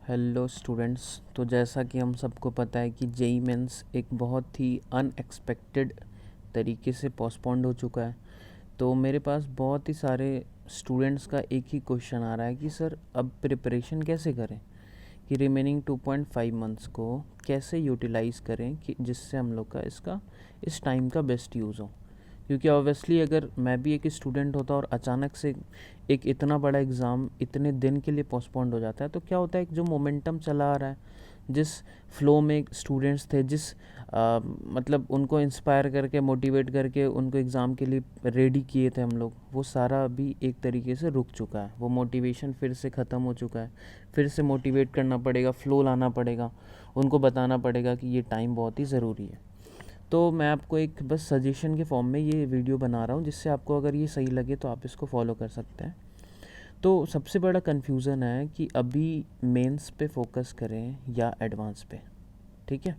Hello students. तो जैसा कि हम सबको पता है कि जेई मेंस एक बहुत ही अनएक्सपेक्टेड तरीके से पोस्टपोन्ड हो चुका है। तो मेरे पास बहुत ही सारे स्टूडेंट्स का एक ही क्वेश्चन आ रहा है कि सर अब प्रिपरेशन कैसे करें, कि रिमेनिंग 2.5 मंथ्स को कैसे यूटिलाइज़ करें कि जिससे हम लोग का इस टाइम का बेस्ट यूज़ हो। क्योंकि ऑब्वियसली अगर मैं भी एक स्टूडेंट होता और अचानक से एक इतना बड़ा एग्ज़ाम इतने दिन के लिए पोस्टपोन्ड हो जाता है, तो क्या होता है, जो मोमेंटम चला आ रहा है, जिस फ्लो में स्टूडेंट्स थे, मतलब उनको इंस्पायर करके मोटिवेट करके उनको एग्ज़ाम के लिए रेडी किए थे हम लोग, वो सारा अभी एक तरीके से रुक चुका है। वो मोटिवेशन फिर से ख़त्म हो चुका है। फिर से मोटिवेट करना पड़ेगा, फ्लो लाना पड़ेगा, उनको बताना पड़ेगा कि ये टाइम बहुत ही ज़रूरी है। तो मैं आपको एक बस सजेशन के फॉर्म में ये वीडियो बना रहा हूँ, जिससे आपको अगर ये सही लगे तो आप इसको फॉलो कर सकते हैं। तो सबसे बड़ा कन्फ्यूज़न है कि अभी मेंस पे फोकस करें या एडवांस पे। ठीक है,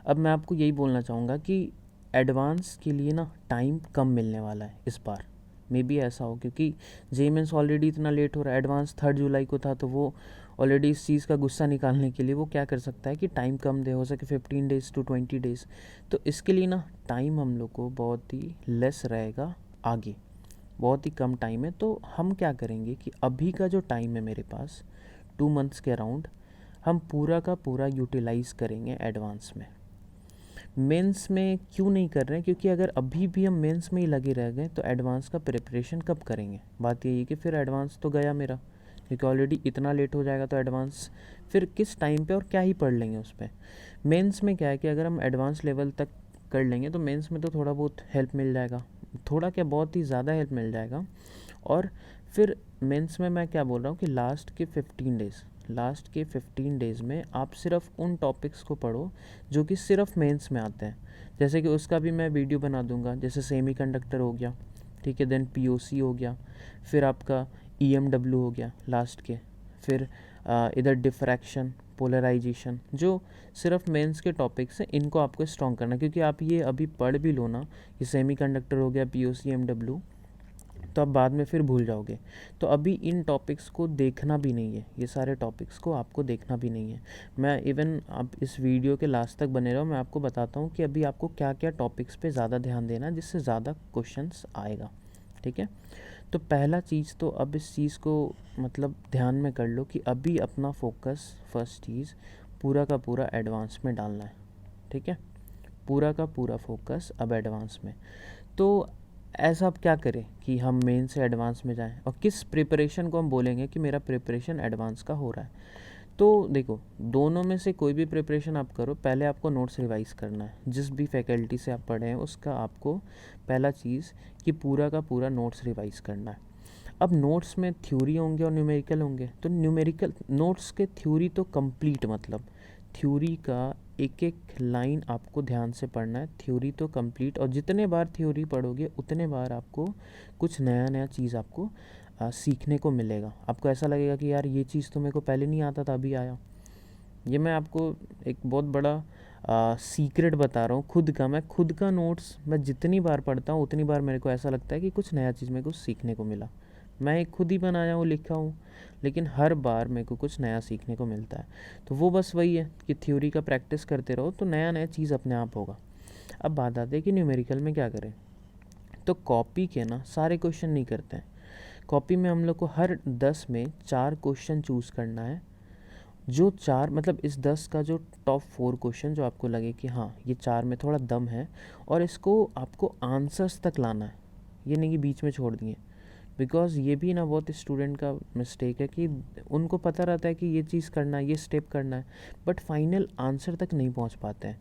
अब मैं आपको यही बोलना चाहूँगा कि एडवांस के लिए ना टाइम कम मिलने वाला है इस बार। मे बी ऐसा हो क्योंकि जेई मेंस ऑलरेडी इतना लेट हो रहा है। एडवांस 3 जुलाई को था, तो वो ऑलरेडी इस चीज़ का गुस्सा निकालने के लिए वो क्या कर सकता है कि टाइम कम दे, हो सके 15 डेज़ टू 20 डेज़। तो इसके लिए ना टाइम हम लोग को बहुत ही लेस रहेगा आगे, बहुत ही कम टाइम है। तो हम क्या करेंगे कि अभी का जो टाइम है मेरे पास 2 मंथ्स के अराउंड, हम पूरा का पूरा यूटिलाइज़ करेंगे एडवांस में। मेंस में क्यों नहीं कर रहे हैं? क्योंकि अगर अभी भी हम मेंस में ही लगे रह गए तो एडवांस का प्रिपरेशन कब करेंगे? बात यही है कि फिर एडवांस तो गया मेरा, क्योंकि ऑलरेडी इतना लेट हो जाएगा। तो एडवांस फिर किस टाइम पे और क्या ही पढ़ लेंगे उस पर। मेंस में क्या है कि अगर हम एडवांस लेवल तक कर लेंगे तो मेंस में तो थोड़ा बहुत हेल्प मिल जाएगा, थोड़ा क्या बहुत ही ज़्यादा हेल्प मिल जाएगा। और फिर मेंस में मैं क्या बोल रहा हूँ कि लास्ट के 15 डेज़ में आप सिर्फ उन टॉपिक्स को पढ़ो जो कि सिर्फ मेंस में आते हैं। जैसे कि उसका भी मैं वीडियो बना दूंगा, जैसे सेमीकंडक्टर हो गया, ठीक है, देन पीओसी हो गया, फिर आपका ईएमडब्ल्यू हो गया लास्ट के, फिर इधर डिफ्रैक्शन, पोलराइजेशन, जो सिर्फ मेंस के टॉपिक्स हैं, इनको आपको स्ट्रॉन्ग करना। क्योंकि आप ये अभी पढ़ भी लो ना, ये सेमीकंडक्टर हो गया, पीओसी, ईएमडब्ल्यू, तो आप बाद में फिर भूल जाओगे। तो अभी इन टॉपिक्स को देखना भी नहीं है, ये सारे टॉपिक्स को आपको देखना भी नहीं है। मैं इवन आप इस वीडियो के लास्ट तक बने रहो, मैं आपको बताता हूँ कि अभी आपको क्या क्या टॉपिक्स पे ज़्यादा ध्यान देना है, जिससे ज़्यादा क्वेश्चंस आएगा। ठीक है, तो पहला चीज़ तो अब इस चीज़ को मतलब ध्यान में कर लो कि अभी अपना फोकस फर्स्ट चीज़ पूरा का पूरा एडवांस में डालना है। ठीक है, पूरा का पूरा फोकस अब एडवांस में। तो ऐसा आप क्या करें कि हम मेन से एडवांस में जाएं, और किस प्रिपरेशन को हम बोलेंगे कि मेरा प्रिपरेशन एडवांस का हो रहा है। तो देखो, दोनों में से कोई भी प्रिपरेशन आप करो, पहले आपको नोट्स रिवाइज करना है। जिस भी फैकल्टी से आप पढ़े हैं उसका आपको पहला चीज़ कि पूरा का पूरा नोट्स रिवाइज करना है। अब नोट्स में थ्योरी होंगे और न्यूमेरिकल होंगे, तो न्यूमेरिकल नोट्स के थ्योरी तो कंप्लीट, मतलब थ्योरी का एक एक लाइन आपको ध्यान से पढ़ना है, थ्योरी तो कंप्लीट। और जितने बार थ्योरी पढ़ोगे उतने बार आपको कुछ नया नया चीज़ आपको सीखने को मिलेगा। आपको ऐसा लगेगा कि यार ये चीज़ तो मेरे को पहले नहीं आता था, अभी आया। ये मैं आपको एक बहुत बड़ा सीक्रेट बता रहा हूँ खुद का। मैं खुद का नोट्स मैं जितनी बार पढ़ता हूँ उतनी बार मेरे को ऐसा लगता है कि कुछ नया चीज़ मेरे को सीखने को मिला। मैं एक खुद ही बनाया हूँ, लिखा हूँ, लेकिन हर बार मेरे को कुछ नया सीखने को मिलता है। तो वो बस वही है कि थ्योरी का प्रैक्टिस करते रहो तो नया नया चीज़ अपने आप होगा। अब बात आती है कि न्यूमेरिकल में क्या करें। तो कॉपी के ना सारे क्वेश्चन नहीं करते हैं। कॉपी में हम लोग को हर 10 में 4 क्वेश्चन चूज़ करना है। जो 4 मतलब इस 10 का जो टॉप 4 क्वेश्चन जो आपको लगे कि हाँ ये 4 में थोड़ा दम है, और इसको आपको आंसर्स तक लाना है, ये नहीं कि बीच में छोड़ दिए। बिकॉज़ ये भी ना बहुत स्टूडेंट का मिस्टेक है कि उनको पता रहता है कि ये चीज़ करना है, ये स्टेप करना है, बट फाइनल आंसर तक नहीं पहुंच पाते हैं।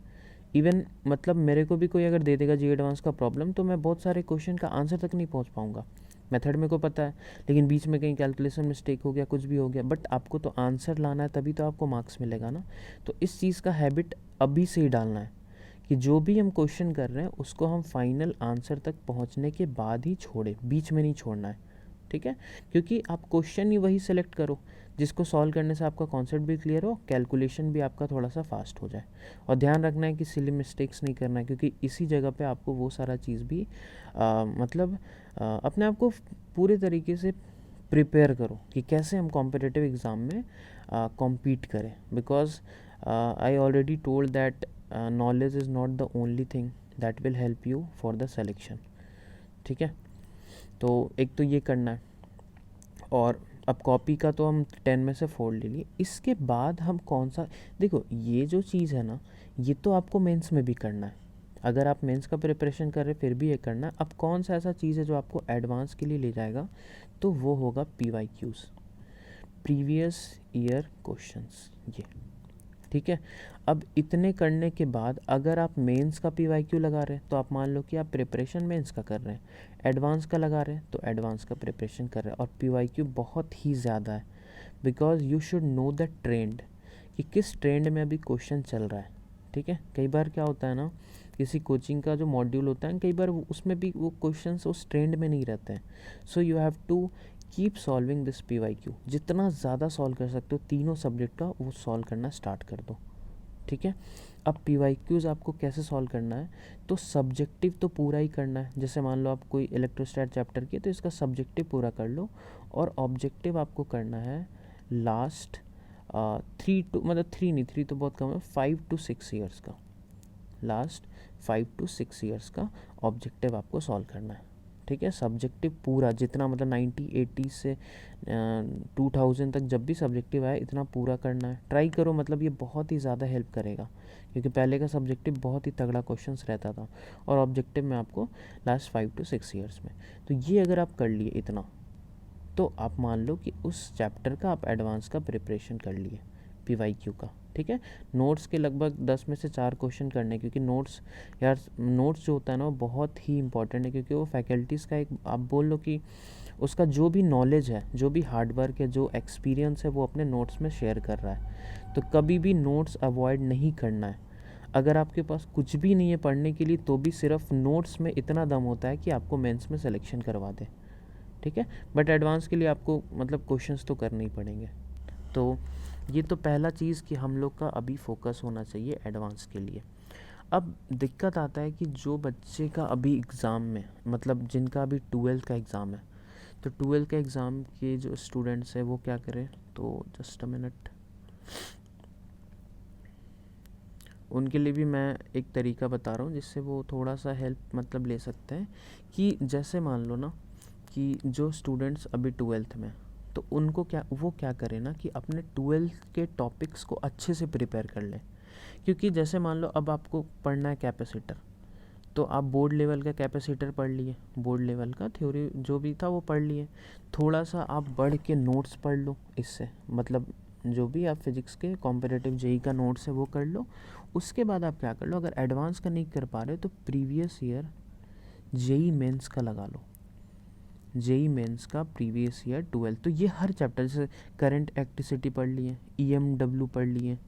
इवन मतलब मेरे को भी कोई अगर दे देगा जी एडवांस का प्रॉब्लम, तो मैं बहुत सारे क्वेश्चन का आंसर तक नहीं पहुंच पाऊंगा। मेथड मेरे को पता है, लेकिन बीच में कहीं कैलकुलेशन मिस्टेक हो गया, कुछ भी हो गया, बट आपको तो आंसर लाना है, तभी तो आपको मार्क्स मिलेगा ना। तो इस चीज़ का हैबिट अभी से ही डालना है कि जो भी हम क्वेश्चन कर रहे हैं उसको हम फाइनल आंसर तक पहुंचने के बाद ही छोड़ें, बीच में नहीं छोड़ना है। ठीक है, क्योंकि आप क्वेश्चन ही वही सेलेक्ट करो जिसको सॉल्व करने से आपका कॉन्सेप्ट भी क्लियर हो, कैलकुलेशन भी आपका थोड़ा सा फास्ट हो जाए। और ध्यान रखना है कि सिली मिस्टेक्स नहीं करना है, क्योंकि इसी जगह पे आपको वो सारा चीज़ भी मतलब अपने आप को पूरे तरीके से प्रिपेयर करो कि कैसे हम कॉम्पिटिटिव एग्ज़ाम में कॉम्पीट करें, because I already told that knowledge is not the only thing that will help you for the selection. ठीक है, तो एक तो ये करना है। और अब कॉपी का तो हम 10 में से 4 ले लिए, इसके बाद हम कौन सा, देखो ये जो चीज़ है ना, ये तो आपको मेंस में भी करना है। अगर आप मेंस का प्रिपरेशन कर रहे फिर भी ये करना है। अब कौन सा ऐसा चीज़ है जो आपको एडवांस के लिए ले जाएगा, तो वो होगा PYQs, प्रीवियस ईयर क्वेश्चंस, ये। ठीक है, अब इतने करने के बाद अगर आप मेंस का PYQ लगा रहे हैं तो आप मान लो कि आप प्रिपरेशन मेंस का कर रहे हैं, एडवांस का लगा रहे हैं तो एडवांस का प्रिपरेशन कर रहे हैं। और PYQ बहुत ही ज़्यादा है, because you should know the trend, कि किस ट्रेंड में अभी क्वेश्चन चल रहा है। ठीक है, कई बार क्या होता है ना, किसी कोचिंग का जो मॉड्यूल होता है कई बार उसमें भी वो क्वेश्चंस उस ट्रेंड में नहीं रहते हैं। So you have to keep solving this PYQ, जितना ज़्यादा सॉल्व कर सकते हो तीनों सब्जेक्ट का वो सॉल्व करना स्टार्ट कर दो। ठीक है, अब PYQs आपको कैसे सॉल्व करना है, तो सब्जेक्टिव तो पूरा ही करना है। जैसे मान लो आप कोई इलेक्ट्रोस्टैट चैप्टर की, तो इसका सब्जेक्टिव पूरा कर लो, और ऑब्जेक्टिव आपको करना है लास्ट 3 टू, मतलब 3 नहीं, 3 तो बहुत कम है, 5 to 6 ईयर्स का, लास्ट 5 to 6 ईयर्स का ऑब्जेक्टिव आपको सॉल्व करना है। ठीक है, सब्जेक्टिव पूरा जितना, मतलब 90 80 से 2000 तक जब भी सब्जेक्टिव आए इतना पूरा करना है। ट्राई करो, मतलब ये बहुत ही ज़्यादा हेल्प करेगा, क्योंकि पहले का सब्जेक्टिव बहुत ही तगड़ा क्वेश्चंस रहता था, और ऑब्जेक्टिव में आपको लास्ट 5 to 6 ईयर्स में। तो ये अगर आप कर लिए इतना, तो आप मान लो कि उस चैप्टर का आप एडवांस का प्रिपरेशन कर लिए PYQ का। ठीक है, नोट्स के लगभग 10 में से 4 क्वेश्चन करने, क्योंकि नोट्स यार, नोट्स जो होता है ना वो बहुत ही इंपॉर्टेंट है, क्योंकि वो फैकल्टीज़ का एक, आप बोल लो कि उसका जो भी नॉलेज है, जो भी हार्डवर्क है, जो एक्सपीरियंस है, वो अपने नोट्स में शेयर कर रहा है। तो कभी भी नोट्स अवॉइड नहीं करना है। अगर आपके पास कुछ भी नहीं है पढ़ने के लिए, तो भी सिर्फ नोट्स में इतना दम होता है कि आपको मेंस में सिलेक्शन करवा दे। ठीक है, बट एडवांस के लिए आपको मतलब क्वेश्चंस तो करने ही पड़ेंगे। तो ये तो पहला चीज़ कि हम लोग का अभी फोकस होना चाहिए एडवांस के लिए। अब दिक्कत आता है कि जो बच्चे का अभी एग्ज़ाम में, मतलब जिनका अभी 12th का एग्ज़ाम है, तो 12th के एग्ज़ाम के जो स्टूडेंट्स हैं वो क्या करें, तो जस्ट अ मिनट, उनके लिए भी मैं एक तरीका बता रहा हूँ जिससे वो थोड़ा सा हेल्प मतलब ले सकते हैं। कि जैसे मान लो ना कि जो स्टूडेंट्स अभी 12th में, तो उनको क्या, वो क्या करें ना कि अपने 12th के टॉपिक्स को अच्छे से प्रिपेयर कर लें। क्योंकि जैसे मान लो अब आपको पढ़ना है कैपेसिटर, तो आप बोर्ड लेवल का कैपेसिटर पढ़ लिए, बोर्ड लेवल का थ्योरी जो भी था वो पढ़ लिए, थोड़ा सा आप बढ़ के नोट्स पढ़ लो इससे, मतलब जो भी आप फिजिक्स के कॉम्पिटिटिव जेई का नोट्स है वो कर लो। उसके बाद आप क्या कर लो, अगर एडवांस का नहीं कर पा रहे तो प्रीवियस ईयर जेई मेंस का लगा लो, जेई मेंस का प्रीवियस ईयर 12, तो ये हर चैप्टर, जैसे करंट इलेक्ट्रिसिटी पढ़ लिए, EMW पढ़ लिए,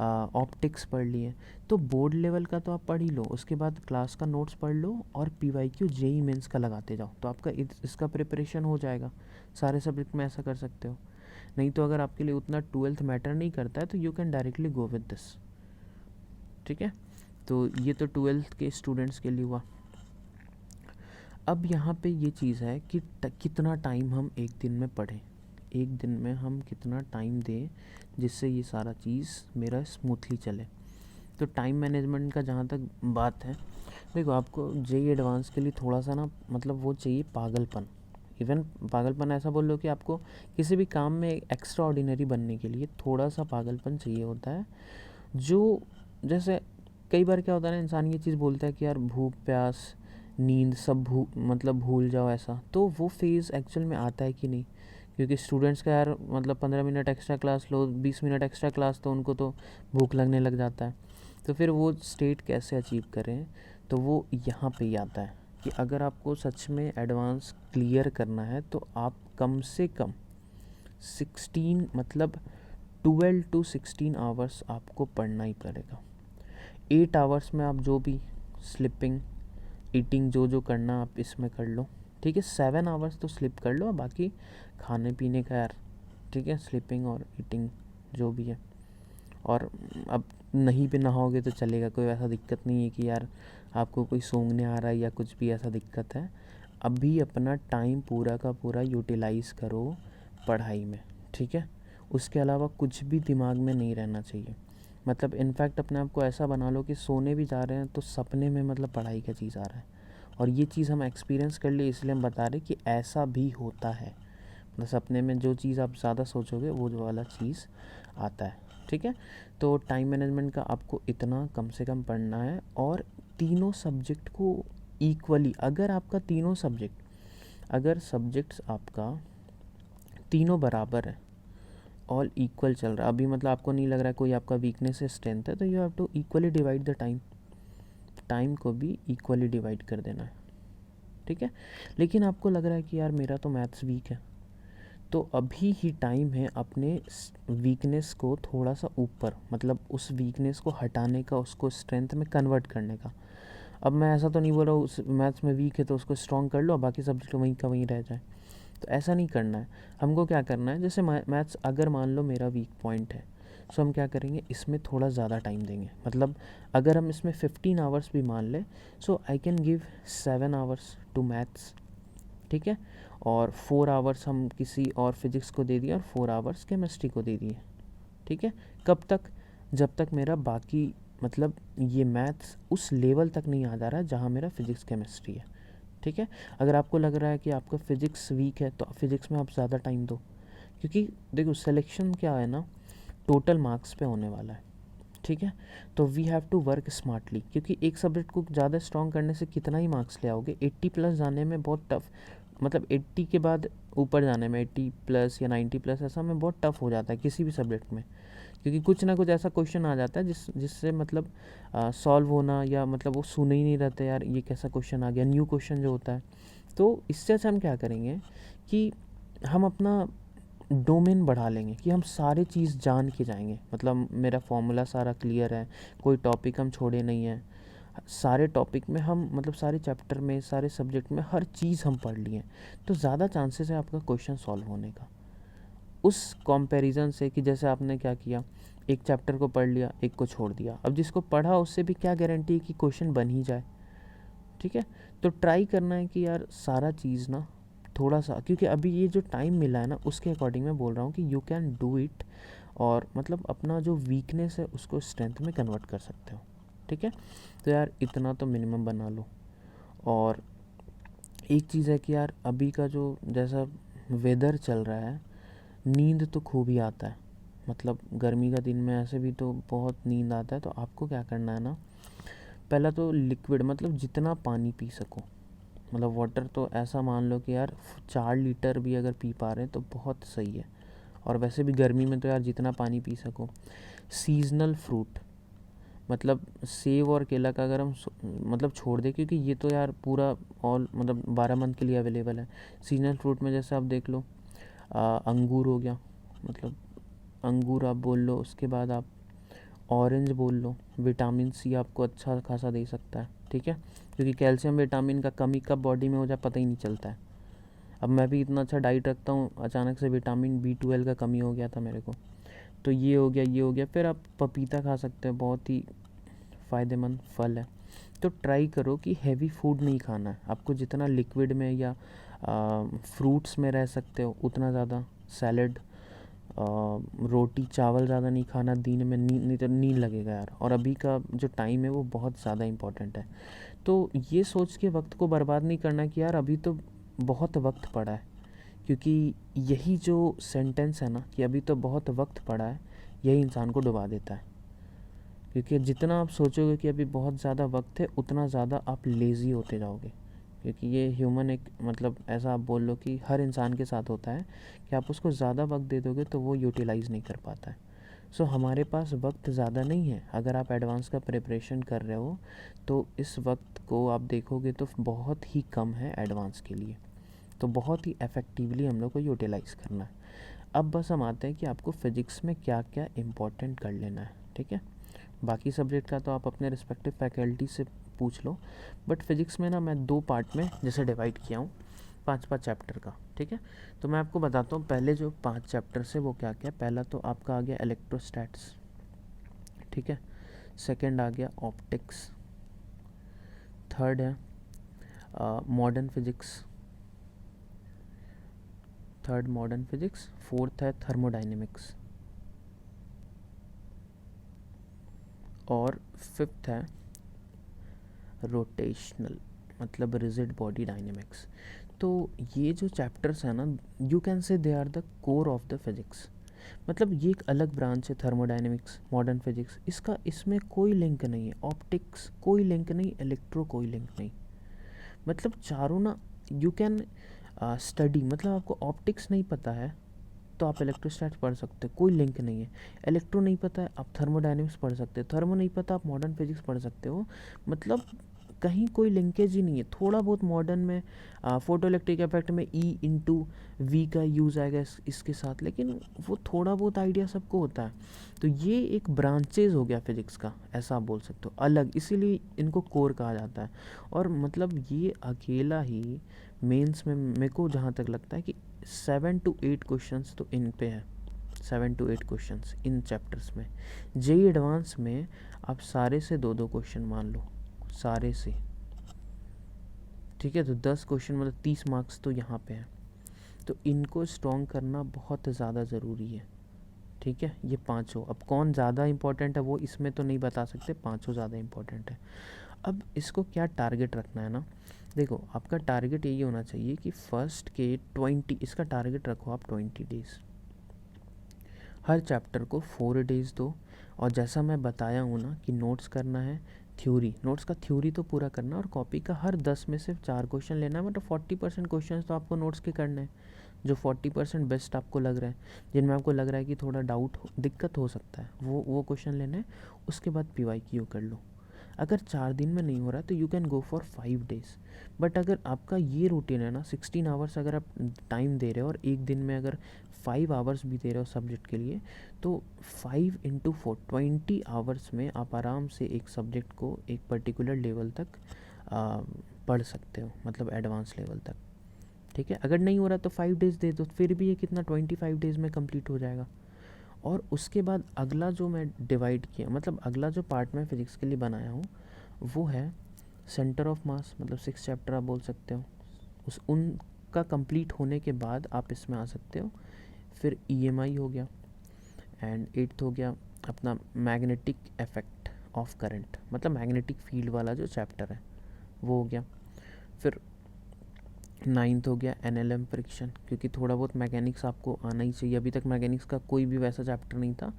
ऑप्टिक्स पढ़ लिए, तो बोर्ड लेवल का तो आप पढ़ ही लो, उसके बाद क्लास का नोट्स पढ़ लो, और PYQ जेई मेंस का लगाते जाओ, तो आपका इसका प्रिपरेशन हो जाएगा। सारे सब्जेक्ट में ऐसा कर सकते हो। नहीं तो अगर आपके लिए उतना 12th मैटर नहीं करता है तो you can directly go with this. ठीक है, तो ये तो 12th के स्टूडेंट्स के लिए हुआ। अब यहाँ पे ये चीज़ है कि कितना टाइम हम एक दिन में पढ़ें, एक दिन में हम कितना टाइम दें जिससे ये सारा चीज़ मेरा स्मूथली चले। तो टाइम मैनेजमेंट का जहाँ तक बात है, देखो आपको जेई एडवांस के लिए थोड़ा सा ना, मतलब वो चाहिए पागलपन। इवन पागलपन ऐसा बोल लो कि आपको किसी भी काम में एक्स्ट्रा ऑर्डिनरी बनने के लिए थोड़ा सा पागलपन चाहिए होता है। जो जैसे कई बार क्या होता है ना, इंसान ये चीज़ बोलता है कि यार भूख प्यास नींद सब मतलब भूल जाओ ऐसा, तो वो फेज़ एक्चुअल में आता है कि नहीं। क्योंकि स्टूडेंट्स का यार मतलब 15 मिनट एक्स्ट्रा क्लास लो, 20 मिनट एक्स्ट्रा क्लास, तो उनको तो भूख लगने लग जाता है। तो फिर वो स्टेट कैसे अचीव करें, तो वो यहाँ पे ही आता है कि अगर आपको सच में एडवांस क्लियर करना है तो आप कम से कम 16, मतलब 12 to 16 आवर्स आपको पढ़ना ही पड़ेगा। 8 आवर्स में आप जो भी स्लिपिंग ईटिंग जो जो करना आप इसमें कर लो। ठीक है, 7 आवर्स तो स्लिप कर लो, बाकी खाने पीने का यार, ठीक है, स्लीपिंग और ईटिंग जो भी है। और अब नहीं भी नहाओगे तो चलेगा, कोई ऐसा दिक्कत नहीं है कि यार आपको कोई सूंघने आ रहा है या कुछ भी ऐसा दिक्कत है। अभी अपना टाइम पूरा का पूरा यूटिलाइज़ करो पढ़ाई में, ठीक है। उसके अलावा कुछ भी दिमाग में नहीं रहना चाहिए। मतलब इनफैक्ट अपने आप को ऐसा बना लो कि सोने भी जा रहे हैं तो सपने में मतलब पढ़ाई का चीज़ आ रहा है। और ये चीज़ हम एक्सपीरियंस कर लिए, इसलिए हम बता रहे कि ऐसा भी होता है। मतलब सपने में जो चीज़ आप ज़्यादा सोचोगे वो जो वाला चीज़ आता है, ठीक है। तो टाइम मैनेजमेंट का आपको इतना कम से कम पढ़ना है। और तीनों सब्जेक्ट को इक्वली, अगर आपका तीनों सब्जेक्ट, अगर सब्जेक्ट्स आपका तीनों बराबर है, ऑल इक्वल चल रहा है, अभी मतलब आपको नहीं लग रहा है कोई आपका वीकनेस है स्ट्रेंथ है, तो you have to equally divide the time को भी इक्वली डिवाइड कर देना है, ठीक है। लेकिन आपको लग रहा है कि यार मेरा तो मैथ्स वीक है, तो अभी ही टाइम है अपने वीकनेस को थोड़ा सा ऊपर, मतलब उस वीकनेस को हटाने का, उसको स्ट्रेंथ में कन्वर्ट करने का। अब मैं ऐसा तो नहीं बोल रहा हूँ उस मैथ्स में वीक है तो उसको स्ट्रॉन्ग कर लो, बाकी सब्जेक्ट वहीं का वहीं रह जाए, तो ऐसा नहीं करना है। हमको क्या करना है, जैसे मैथ्स अगर मान लो मेरा वीक पॉइंट है, सो हम क्या करेंगे, इसमें थोड़ा ज़्यादा टाइम देंगे। मतलब अगर हम इसमें 15 आवर्स भी मान लें, so I can give 7 hours to maths, ठीक है। और 4 आवर्स हम किसी और फिजिक्स को दे दिए और 4 आवर्स केमिस्ट्री को दे दिए, ठीक है। कब तक, जब तक मेरा बाकी मतलब ये मैथ्स उस लेवल तक नहीं आ जा रहा है जहाँ मेरा फिजिक्स केमिस्ट्री है, ठीक है। अगर आपको लग रहा है कि आपका फ़िज़िक्स वीक है तो फिज़िक्स में आप ज़्यादा टाइम दो, क्योंकि देखो सिलेक्शन क्या है ना, टोटल मार्क्स पे होने वाला है, ठीक है। तो we have to work smartly, क्योंकि एक सब्जेक्ट को ज़्यादा स्ट्रॉन्ग करने से कितना ही मार्क्स ले आओगे, 80 प्लस जाने में बहुत टफ, मतलब 80 के बाद ऊपर जाने में 80 प्लस या 90 प्लस ऐसा में बहुत टफ हो जाता है किसी भी सब्जेक्ट में, क्योंकि कुछ ना कुछ ऐसा क्वेश्चन आ जाता है जिससे मतलब सॉल्व होना, या मतलब वो सुने ही नहीं रहते यार ये कैसा क्वेश्चन आ गया, न्यू क्वेश्चन जो होता है। तो इससे अच्छा हम क्या करेंगे कि हम अपना डोमेन बढ़ा लेंगे, कि हम सारी चीज़ जान के जाएंगे। मतलब मेरा फॉर्मूला सारा क्लियर है, कोई टॉपिक हम छोड़े नहीं हैं, सारे टॉपिक में हम मतलब सारे चैप्टर में सारे सब्जेक्ट में हर चीज़ हम पढ़ लिए, तो ज़्यादा चांसेस है आपका क्वेश्चन सॉल्व होने का। उस कंपैरिजन से कि जैसे आपने क्या किया, एक चैप्टर को पढ़ लिया, एक को छोड़ दिया, अब जिसको पढ़ा उससे भी क्या गारंटी है कि क्वेश्चन बन ही जाए, ठीक है। तो ट्राई करना है कि यार सारा चीज़ ना थोड़ा सा, क्योंकि अभी ये जो टाइम मिला है ना उसके अकॉर्डिंग मैं बोल रहा हूँ कि यू कैन डू इट, और मतलब अपना जो वीकनेस है उसको स्ट्रेंथ में कन्वर्ट कर सकते हो, ठीक है। तो यार इतना तो मिनिमम बना लो। और एक चीज़ है कि यार अभी का जो जैसा वेदर चल रहा है, नींद तो खूब ही आता है, मतलब गर्मी का दिन में ऐसे भी तो बहुत नींद आता है। तो आपको क्या करना है ना, पहला तो लिक्विड, मतलब जितना पानी पी सको, मतलब वाटर तो ऐसा मान लो कि यार 4 लीटर भी अगर पी पा रहे हैं तो बहुत सही है। और वैसे भी गर्मी में तो यार जितना पानी पी सको। सीजनल फ्रूट, मतलब सेब और केला का अगर हम मतलब छोड़ दें, क्योंकि ये तो यार पूरा ऑल मतलब 12 मंथ के लिए अवेलेबल है। सीजनल फ्रूट में जैसे आप देख लो, अंगूर हो गया, मतलब अंगूर आप बोल लो, उसके बाद आप ऑरेंज बोल लो, विटामिन सी आपको अच्छा खासा दे सकता है, ठीक है। क्योंकि कैल्शियम विटामिन का कमी कब बॉडी में हो जाए पता ही नहीं चलता है। अब मैं भी इतना अच्छा डाइट रखता हूँ, अचानक से विटामिन B12 का कमी हो गया था मेरे को, तो ये हो गया, ये हो गया। फिर आप पपीता खा सकते हो, बहुत ही फ़ायदेमंद फल है। तो ट्राई करो कि हैवी फूड नहीं खाना है आपको, जितना लिक्विड में या फ्रूट्स में रह सकते हो उतना ज़्यादा। सैलड, रोटी चावल ज़्यादा नहीं खाना दिन में, नींद नहीं तो नींद लगेगा यार, और अभी का जो टाइम है वो बहुत ज़्यादा इम्पोर्टेंट है। तो ये सोच के वक्त को बर्बाद नहीं करना कि यार अभी तो बहुत वक्त पड़ा है, क्योंकि यही जो सेंटेंस है ना कि अभी तो बहुत वक्त पड़ा है, यही इंसान को डुबा देता है। क्योंकि जितना आप सोचोगे कि अभी बहुत ज़्यादा वक्त है, उतना ज़्यादा आप लेज़ी होते जाओगे। क्योंकि ये ह्यूमन एक मतलब ऐसा आप बोल लो कि हर इंसान के साथ होता है कि आप उसको ज़्यादा वक्त दे दोगे तो वो यूटिलाइज़ नहीं कर पाता है। सो हमारे पास वक्त ज़्यादा नहीं है। अगर आप एडवांस का प्रिपरेशन कर रहे हो तो इस वक्त को आप देखोगे तो बहुत ही कम है एडवांस के लिए। तो बहुत ही इफ़ेक्टिवली हम लोग को यूटिलाइज़ करना है। अब बस हम आते हैं कि आपको फ़िज़िक्स में क्या क्या इम्पोर्टेंट कर लेना है, ठीक है। बाकी सब्जेक्ट का तो आप अपने रिस्पेक्टिव फैकल्टी से पूछ लो, बट फिज़िक्स में ना मैं 2 पार्ट में जैसे डिवाइड किया हूँ, 5-5 चैप्टर का, ठीक है। तो मैं आपको बताता हूँ पहले जो 5 चैप्टर से वो क्या क्या। पहला तो आपका आ गया इलेक्ट्रोस्टैट्स, ठीक है। सेकंड आ गया ऑप्टिक्स। थर्ड है modern physics. Third modern physics, fourth है थर्मोडाइनमिक्स, और फिफ्थ है रोटेशनल मतलब रिजिड बॉडी डायनेमिक्स। तो ये जो चैप्टर्स हैं ना, you can say they are the core of the physics. मतलब ये एक अलग ब्रांच है थर्मोडायनेमिक्स, मॉडर्न फिजिक्स, इसमें कोई लिंक नहीं है, ऑप्टिक्स कोई लिंक नहीं, इलेक्ट्रो कोई लिंक नहीं। मतलब चारों ना यू कैन स्टडी, मतलब आपको ऑप्टिक्स नहीं पता है तो आप इलेक्ट्रोस्टैटिक्स पढ़ सकते हो, कोई लिंक नहीं है। इलेक्ट्रो नहीं पता है आप थर्मोडायनेमिक्स पढ़ सकते हो, थर्मो नहीं पता आप मॉडर्न फिजिक्स पढ़ सकते हो। मतलब कहीं कोई लिंकेज ही नहीं है। थोड़ा बहुत मॉडर्न में फोटो इलेक्ट्रिक इफेक्ट में E/V का यूज़ आएगा इसके साथ, लेकिन वो थोड़ा बहुत आइडिया सबको होता है। तो ये एक ब्रांचेज हो गया फिजिक्स का, ऐसा आप बोल सकते हो, अलग, इसीलिए इनको कोर कहा जाता है। और मतलब ये अकेला ही मेंस में मेरे को जहाँ तक लगता है कि 7 to 8 क्वेश्चंस तो इन पे है, 7 to 8 क्वेश्चंस इन चैप्टर्स में। जेई एडवांस में आप सारे से 2-2 क्वेश्चन मान लो, सारे से, ठीक है। तो 10 क्वेश्चन मतलब 30 मार्क्स तो यहाँ पे है। तो इनको स्ट्रॉन्ग करना बहुत ज़्यादा ज़रूरी है, ठीक है। ये पांचों, अब कौन ज़्यादा इम्पोर्टेंट है वो इसमें तो नहीं बता सकते, पांचों ज़्यादा इम्पोर्टेंट है। अब इसको क्या टारगेट रखना है ना, देखो आपका टारगेट यही होना चाहिए कि फर्स्ट के 20, इसका टारगेट रखो आप 20 डेज़, हर चैप्टर को 4 डेज़ दो। और जैसा मैं बताया हूँ ना कि नोट्स करना है, थ्योरी, नोट्स का थ्योरी तो पूरा करना, और कॉपी का हर 10 में से 4 क्वेश्चन लेना है। मतलब 40% क्वेश्चन तो आपको नोट्स के करने हैं, जो 40% बेस्ट आपको लग रहा है, जिनमें आपको लग रहा है कि थोड़ा डाउट दिक्कत हो सकता है, वो क्वेश्चन लेना है। उसके बाद PYQ कर लो। अगर 4 दिन में नहीं हो रहा तो you can go for 5 days. But अगर आपका ये रूटीन है ना, 16 आवर्स अगर आप टाइम दे रहे हो और एक दिन में अगर 5 आवर्स भी दे रहे हो सब्जेक्ट के लिए, तो 5 × 4 20 आवर्स में आप आराम से एक सब्जेक्ट को एक पर्टिकुलर लेवल तक पढ़ सकते हो, मतलब एडवांस लेवल तक, ठीक है। अगर नहीं हो रहा तो 5 डेज़ दे दो, फिर भी ये कितना 25 डेज़ में कंप्लीट हो जाएगा। और उसके बाद अगला जो मैं डिवाइड किया, मतलब अगला जो पार्ट मैं फिज़िक्स के लिए बनाया हूँ वो है सेंटर ऑफ मास, मतलब 6 चैप्टर आप बोल सकते हो। उनका कंप्लीट होने के बाद आप इसमें आ सकते हो। फिर EMI हो गया, एंड 8th हो गया अपना मैग्नेटिक इफेक्ट ऑफ करंट, मतलब मैग्नेटिक फील्ड वाला जो चैप्टर है वो हो गया। फिर 9th हो गया NLM फ्रिक्शन, क्योंकि थोड़ा बहुत मैकेनिक्स आपको आना ही चाहिए, अभी तक मैकेनिक्स का कोई भी वैसा चैप्टर नहीं था।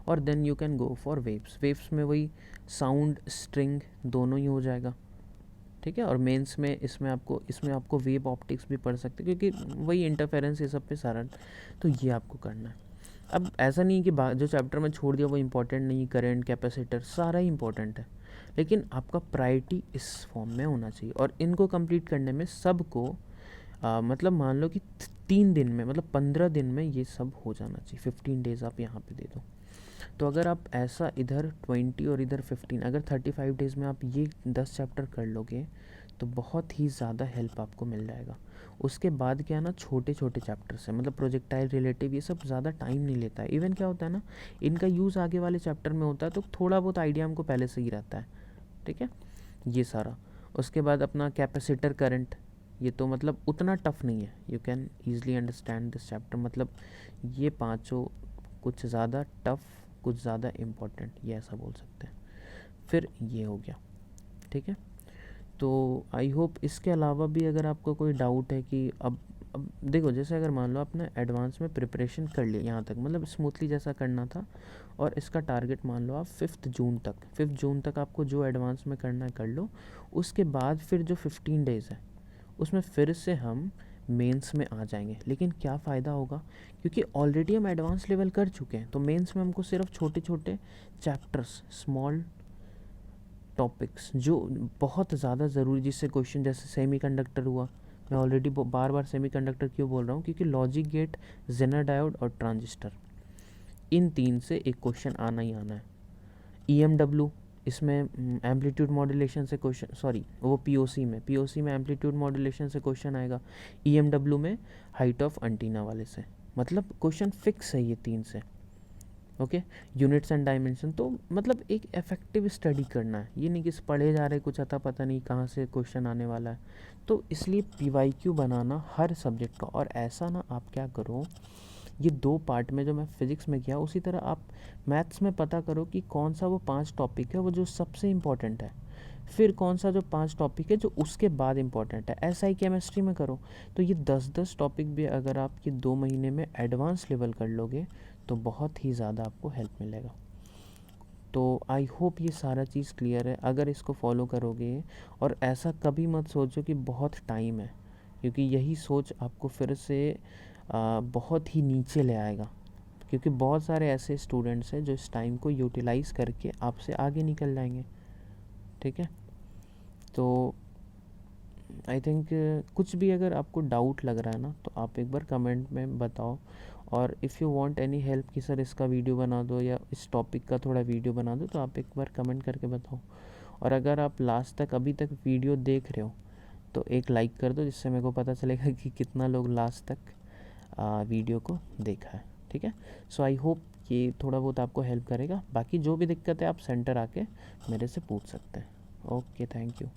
और then you can go for waves, waves में वही साउंड स्ट्रिंग दोनों ही हो जाएगा, ठीक है। और मेंस में इसमें आपको वेव ऑप्टिक्स भी पढ़ सकते हैं, क्योंकि वही इंटरफेरेंस ये सब पे सारा, तो ये आपको करना है। अब ऐसा नहीं कि जो चैप्टर में छोड़ दिया वो इम्पोर्टेंट नहीं, करंट, कैपेसिटर सारा ही इम्पोर्टेंट है, लेकिन आपका प्रायोरिटी इस फॉर्म में होना चाहिए। और इनको कंप्लीट करने में सबको मतलब मान लो कि 3 दिन में, मतलब 15 दिन में ये सब हो जाना चाहिए। 15 डेज़ आप यहाँ पे दे दो। तो अगर आप ऐसा इधर 20 और इधर 15, अगर 35 डेज़ में आप ये 10 चैप्टर कर लोगे तो बहुत ही ज़्यादा हेल्प आपको मिल जाएगा। उसके बाद क्या है ना, छोटे छोटे चैप्टर्स हैं, मतलब प्रोजेक्टाइल रिलेटिव, ये सब ज़्यादा टाइम नहीं लेता है। इवन क्या होता है ना, इनका यूज़ आगे वाले चैप्टर में होता है, तो थोड़ा बहुत आइडिया हमको पहले से ही रहता है, ठीक है, ये सारा। उसके बाद अपना कैपेसिटर करंट, ये तो मतलब उतना टफ नहीं है, you can easily understand this chapter. मतलब ये पांचों कुछ ज़्यादा टफ, कुछ ज़्यादा इम्पोर्टेंट, ये ऐसा बोल सकते हैं। फिर ये हो गया, ठीक है। तो आई होप इसके अलावा भी अगर आपको कोई डाउट है कि अब देखो, जैसे अगर मान लो आपने एडवांस में प्रिपरेशन कर लिया यहाँ तक, मतलब स्मूथली जैसा करना था, और इसका टारगेट मान लो आप 5 जून तक, 5 जून तक आपको जो एडवांस में करना है कर लो। उसके बाद फिर जो 15 डेज़ है उसमें फिर से हम मेंस में आ जाएंगे। लेकिन क्या फ़ायदा होगा, क्योंकि ऑलरेडी हम एडवांस लेवल कर चुके हैं, तो मेंस में हमको सिर्फ छोटे छोटे चैप्टर्स, स्मॉल टॉपिक्स जो बहुत ज़्यादा ज़रूरी, जिससे क्वेश्चन, जैसे सेमीकंडक्टर हुआ, मैं ऑलरेडी बार बार सेमीकंडक्टर क्यों बोल रहा हूँ, क्योंकि लॉजिक गेट, जेनर डायोड और ट्रांजिस्टर, इन 3 से एक क्वेश्चन आना ही आना है। EMW, इसमें एम्पलीट्यूड मॉड्यूलेशन से क्वेश्चन, सॉरी वो POC में एम्पलीट्यूड मॉड्यूलेशन से क्वेश्चन आएगा, EMW में हाइट ऑफ एंटीना वाले से, मतलब क्वेश्चन फिक्स है ये 3 से, ओके, यूनिट्स एंड डायमेंशन। तो मतलब एक इफेक्टिव स्टडी करना है, ये नहीं कि पढ़े जा रहे कुछ आता पता नहीं कहाँ से क्वेश्चन आने वाला है। तो इसलिए पीवाईक्यू बनाना हर सब्जेक्ट का। और ऐसा ना आप क्या करो, ये 2 पार्ट में जो मैं फिज़िक्स में किया उसी तरह आप मैथ्स में पता करो कि कौन सा वो 5 टॉपिक है वो जो सबसे इम्पोर्टेंट है, फिर कौन सा जो 5 टॉपिक है जो उसके बाद इम्पोर्टेंट है। ऐसा ही केमिस्ट्री में करो। तो ये 10-10 टॉपिक भी अगर आप ये 2 महीने में एडवांस लेवल कर लोगे तो बहुत ही ज़्यादा आपको हेल्प मिलेगा। तो आई होप ये सारा चीज़ क्लियर है। अगर इसको फॉलो करोगे, और ऐसा कभी मत सोचो कि बहुत टाइम है, क्योंकि यही सोच आपको फिर से बहुत ही नीचे ले आएगा। क्योंकि बहुत सारे ऐसे स्टूडेंट्स हैं जो इस टाइम को यूटिलाइज़ करके आपसे आगे निकल जाएंगे। ठीक है, तो आई थिंक कुछ भी अगर आपको डाउट लग रहा है ना तो आप एक बार कमेंट में बताओ। और if you want any help कि सर इसका वीडियो बना दो या इस टॉपिक का थोड़ा वीडियो बना दो, तो आप एक बार कमेंट करके बताओ। और अगर आप लास्ट तक अभी तक वीडियो देख रहे हो तो एक लाइक कर दो, जिससे मेरे को पता चलेगा कि कितना लोग लास्ट तक वीडियो को देखा है। ठीक है, सो आई होप ये थोड़ा बहुत आपको हेल्प करेगा। बाकी जो भी दिक्कत है आप सेंटर आके मेरे से पूछ सकते हैं। Okay, thank you.